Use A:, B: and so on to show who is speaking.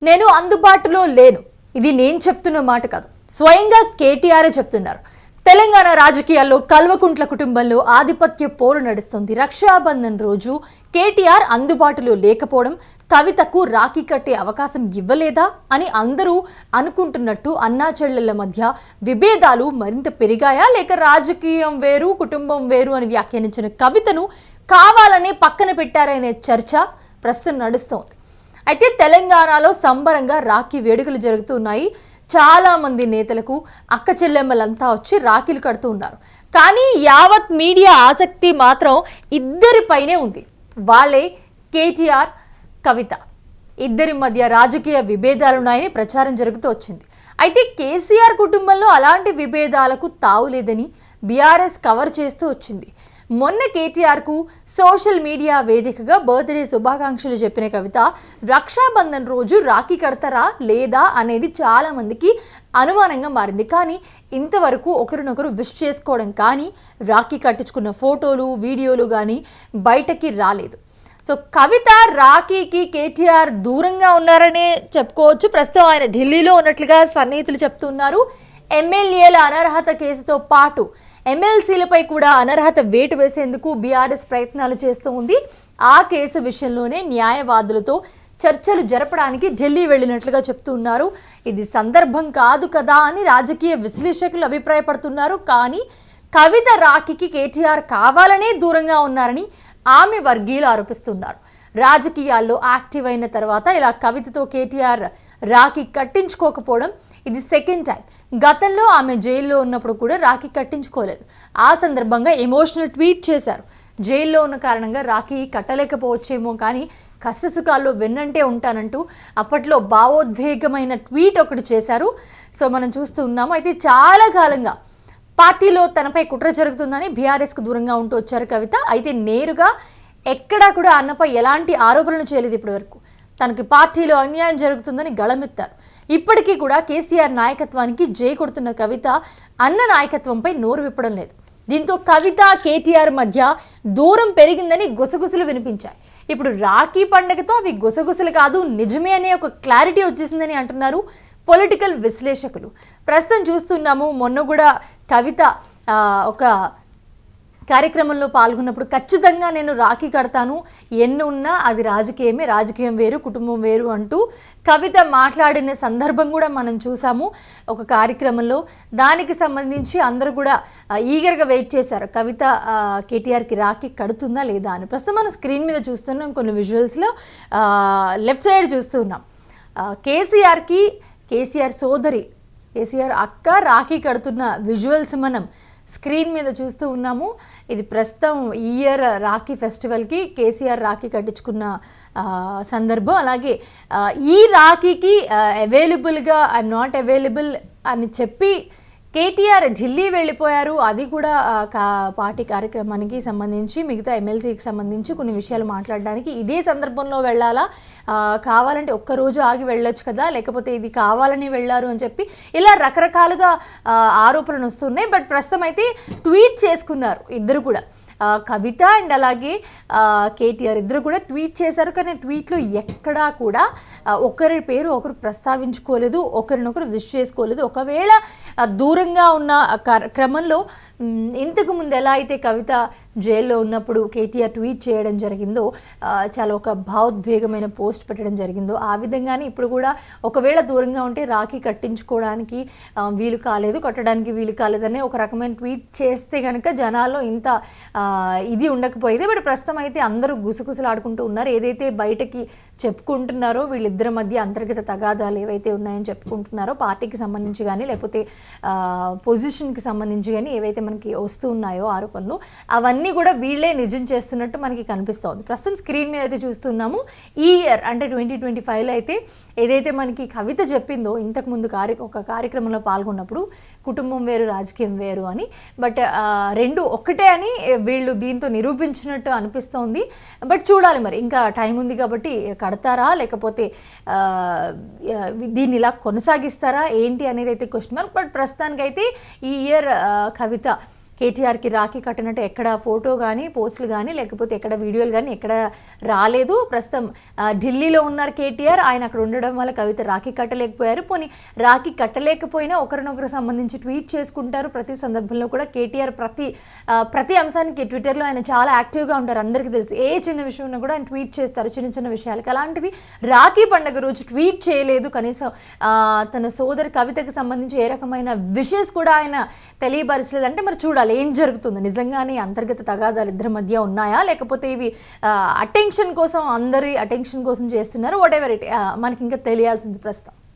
A: నేను అందుబాటులో లేను. ఇది నేను చెప్తున్న మాట కాదు, స్వయంగా కేటీఆర్ చెప్తున్నారు. తెలంగాణ రాజకీయాల్లో కల్వకుంట్ల కుటుంబంలో ఆధిపత్య పోరు నడుస్తుంది. రక్షాబంధన్ రోజు కేటీఆర్ అందుబాటులో లేకపోవడం కవితకు రాఖీ కట్టే అవకాశం ఇవ్వలేదా అని అందరూ అనుకుంటున్నట్టు అన్నా చెల్లెళ్ల మధ్య విభేదాలు మరింత పెరిగాయా, లేక రాజకీయం వేరు కుటుంబం వేరు అని వ్యాఖ్యానించిన కవితను కావాలనే పక్కన పెట్టారనే చర్చ ప్రస్తుతం నడుస్తోంది. అయితే తెలంగాణలో సంబరంగా రాఖీ వేడుకలు జరుగుతున్నాయి. చాలా మంది నేతలకు అక్క చెల్లెమ్మలంతా వచ్చి రాఖీలు కడుతూ ఉన్నారు. కానీ యావత్ మీడియా ఆసక్తి మాత్రం ఇద్దరిపైనే ఉంది. వాళ్ళే కేటీఆర్, కవిత. ఇద్దరి మధ్య రాజకీయ విభేదాలున్నాయని ప్రచారం జరుగుతూ వచ్చింది. అయితే కేసీఆర్ కుటుంబంలో అలాంటి విభేదాలకు తావులేదని బీఆర్ఎస్ కవర్ చేస్తూ వచ్చింది. మొన్న కేటీఆర్కు సోషల్ మీడియా వేదికగా బర్త్డే శుభాకాంక్షలు చెప్పిన కవిత రక్షాబంధన్ రోజు రాఖీ కడతారా లేదా అనేది చాలా మందికి అనుమానంగా మారింది. కానీ ఇంతవరకు ఒకరినొకరు విష్ చేసుకోవడం కానీ రాఖీ కట్టించుకున్న ఫోటోలు వీడియోలు కానీ బయటకి రాలేదు. సో కవిత రాఖీకి కేటీఆర్ దూరంగా ఉన్నారనే చెప్పుకోవచ్చు. ప్రస్తుతం ఆయన ఢిల్లీలో ఉన్నట్లుగా సన్నిహితులు చెప్తున్నారు. ఎమ్మెల్యేల అనర్హత కేసుతో పాటు ఎమ్మెల్సీలపై కూడా అనర్హత వేటు వేసేందుకు బీఆర్ఎస్ ప్రయత్నాలు చేస్తూ ఉంది. ఆ కేసు విషయంలోనే న్యాయవాదులతో చర్చలు జరపడానికి ఢిల్లీ వెళ్ళినట్లుగా చెప్తున్నారు. ఇది సందర్భం కాదు కదా అని రాజకీయ విశ్లేషకులు అభిప్రాయపడుతున్నారు. కానీ కవిత రాఖీకి కేటీఆర్ కావాలనే దూరంగా ఉన్నారని ఆమె వర్గీయులు ఆరోపిస్తున్నారు. రాజకీయాల్లో యాక్టివ్ అయిన తర్వాత ఇలా కవితతో కేటీఆర్ రాఖీ కట్టించుకోకపోవడం ఇది సెకండ్ టైం. గతంలో ఆమె జైల్లో ఉన్నప్పుడు కూడా రాఖీ కట్టించుకోలేదు. ఆ సందర్భంగా ఎమోషనల్ ట్వీట్ చేశారు. జైల్లో ఉన్న కారణంగా రాఖీ కట్టలేకపోవచ్చేమో కానీ కష్టసుఖాల్లో వెన్నంటే ఉంటానంటూ అప్పట్లో భావోద్వేగమైన ట్వీట్ ఒకటి చేశారు. సో మనం చూస్తూ ఉన్నాము. అయితే చాలా కాలంగా పార్టీలో తనపై కుట్ర జరుగుతుందని బీఆర్ఎస్కు దూరంగా ఉంటూ వచ్చారు కవిత. అయితే నేరుగా ఎక్కడా కూడా అన్నపై ఎలాంటి ఆరోపణలు చేయలేదు ఇప్పటివరకు. తనకి పార్టీలో అన్యాయం జరుగుతుందని గళమెత్తారు. ఇప్పటికీ కూడా కేసీఆర్ నాయకత్వానికి జై కొడుతున్న కవిత అన్న నాయకత్వంపై నోరు విప్పడం లేదు. దీంతో కవిత కేటీఆర్ మధ్య దూరం పెరిగిందని గుసగుసలు వినిపించాయి. ఇప్పుడు రాఖీ పండుగతో అవి గుసగుసలు కాదు, నిజమే అనే ఒక క్లారిటీ వచ్చేసిందని అంటున్నారు పొలిటికల్ విశ్లేషకులు. ప్రస్తుతం చూస్తున్నాము, మొన్న కూడా కవిత ఒక కార్యక్రమంలో పాల్గొన్నప్పుడు ఖచ్చితంగా నేను రాఖీ కడతాను, ఎన్ని ఉన్నా అది రాజకీయమే, రాజకీయం వేరు కుటుంబం వేరు అంటూ కవిత మాట్లాడిన సందర్భం కూడా మనం చూసాము ఒక కార్యక్రమంలో. దానికి సంబంధించి అందరూ కూడా ఈగర్గా వెయిట్ చేశారు కవిత కేటీఆర్కి రాఖీ కడుతుందా లేదా అని. ప్రస్తుతం మనం స్క్రీన్ మీద చూస్తున్నాం కొన్ని విజువల్స్లో. లెఫ్ట్ సైడ్ చూస్తున్నాం కేసీఆర్ సోదరి కేసీఆర్ అక్క రాఖీ కడుతున్న విజువల్స్ మనం స్క్రీన్ మీద చూస్తూ ఉన్నాము. ఇది ప్రస్తుతం ఈ ఇయర్ రాఖీ ఫెస్టివల్కి కేసీఆర్ రాఖీ కట్టించుకున్న సందర్భం. అలాగే ఈ రాఖీకి అవైలబుల్గా ఐఎమ్ నాట్ అవైలబుల్ అని చెప్పి కేటీఆర్ ఢిల్లీ వెళ్ళిపోయారు. అది కూడా పార్టీ కార్యక్రమానికి సంబంధించి మిగతా ఎమ్మెల్సీకి సంబంధించి కొన్ని విషయాలు మాట్లాడడానికి ఇదే సందర్భంలో వెళ్ళాలా, కావాలంటే ఒక్కరోజు ఆగి వెళ్ళొచ్చు కదా, లేకపోతే ఇది కావాలని వెళ్ళారు అని చెప్పి ఇలా రకరకాలుగా ఆరోపణలు వస్తున్నాయి. బట్ ప్రస్తుతం అయితే ట్వీట్ చేసుకున్నారు ఇద్దరు కూడా, కవిత అండ్ అలాగే కేటీఆర్ ఇద్దరు కూడా ట్వీట్ చేశారు. కానీ ట్వీట్లో ఎక్కడా కూడా ఒకరి పేరు ఒకరు ప్రస్తావించుకోలేదు, ఒకరినొకరు విష్ చేసుకోలేదు. ఒకవేళ దూరంగా ఉన్న క్రమంలో ఇంతకు ముందు ఎలా అయితే కవిత జైల్లో ఉన్నప్పుడు కేటీఆర్ ట్వీట్ చేయడం జరిగిందో, చాలా ఒక భావోద్వేగమైన పోస్ట్ పెట్టడం జరిగిందో, ఆ విధంగానే ఇప్పుడు కూడా ఒకవేళ దూరంగా ఉంటే రాఖీ కట్టించుకోవడానికి వీలు కాలేదు, కట్టడానికి వీలు కాలేదనే ఒక రకమైన ట్వీట్ చేస్తే కనుక జనాల్లో ఇంత ఇది ఉండకపోయేది. బట్ ప్రస్తుతం అయితే అందరూ గుసగుసలాడుకుంటూ ఉన్నారు. ఏదైతే బయటకి చెప్పుకుంటున్నారో వీళ్ళిద్దరి మధ్య అంతర్గత తగాదాలు ఏవైతే ఉన్నాయని చెప్పుకుంటున్నారో, పార్టీకి సంబంధించి కానీ లేకపోతే పొజిషన్కి సంబంధించి కానీ ఏవైతే మనకి వస్తూ ఉన్నాయో ఆరోపణలు, అవన్నీ కూడా వీళ్ళే నిజం చేస్తున్నట్టు మనకి కనిపిస్తోంది. ప్రస్తుతం స్క్రీన్ మీద అయితే చూస్తున్నాము. ఈ ఇయర్ అంటే 2025లో అయితే ఏదైతే మనకి కవిత చెప్పిందో ఇంతకుముందు ఒక కార్యక్రమంలో పాల్గొన్నప్పుడు కుటుంబం వేరు రాజకీయం వేరు అని, బట్ రెండు ఒక్కటే అని వీళ్ళు దీంతో నిరూపించినట్టు అనిపిస్తోంది. బట్ చూడాలి మరి, ఇంకా టైం ఉంది కాబట్టి కడతారా లేకపోతే దీన్ని ఇలా కొనసాగిస్తారా ఏంటి అనేది అయితే క్వశ్చన్ మార్క్. బట్ ప్రస్తుతానికైతే ఈ ఇయర్ కవిత కేటీఆర్కి రాఖీ కట్టినట్టు ఎక్కడ ఫోటో కానీ పోస్టులు కానీ లేకపోతే ఎక్కడ వీడియోలు కానీ ఎక్కడ రాలేదు. ప్రస్తుతం ఢిల్లీలో ఉన్నారు కేటీఆర్. ఆయన అక్కడ ఉండడం వల్ల కవిత రాఖీ కట్టలేకపోయారు. పోనీ రాఖీ కట్టలేకపోయినా ఒకరినొకరు సంబంధించి ట్వీట్ చేసుకుంటారు. ప్రతి సందర్భంలో కూడా కేటీఆర్ ప్రతి అంశానికి ట్విట్టర్లో ఆయన చాలా యాక్టివ్గా ఉంటారు. అందరికీ తెలుసు, ఏ చిన్న విషయం ఉన్నా కూడా ఆయన ట్వీట్ చేస్తారు, చిన్న చిన్న విషయాలకి. అలాంటిది రాఖీ పండుగ రోజు ట్వీట్ చేయలేదు. కనీసం తన సోదరి కవితకు సంబంధించి ఏ రకమైన విషయస్ కూడా ఆయన తెలియపరచలేదు. అంటే మరి చూడాలి ఏం జరుగుతుంది. నిజంగానే అంతర్గత తగాదాలు ఇద్దరి మధ్య ఉన్నాయా, లేకపోతే ఇవి అటెన్షన్ కోసం, అందరి అటెన్షన్ కోసం చేస్తున్నారు, వాట్ ఎవర్ ఇట్, మనకి ఇంకా తెలియాల్సింది ప్రస్తుతం.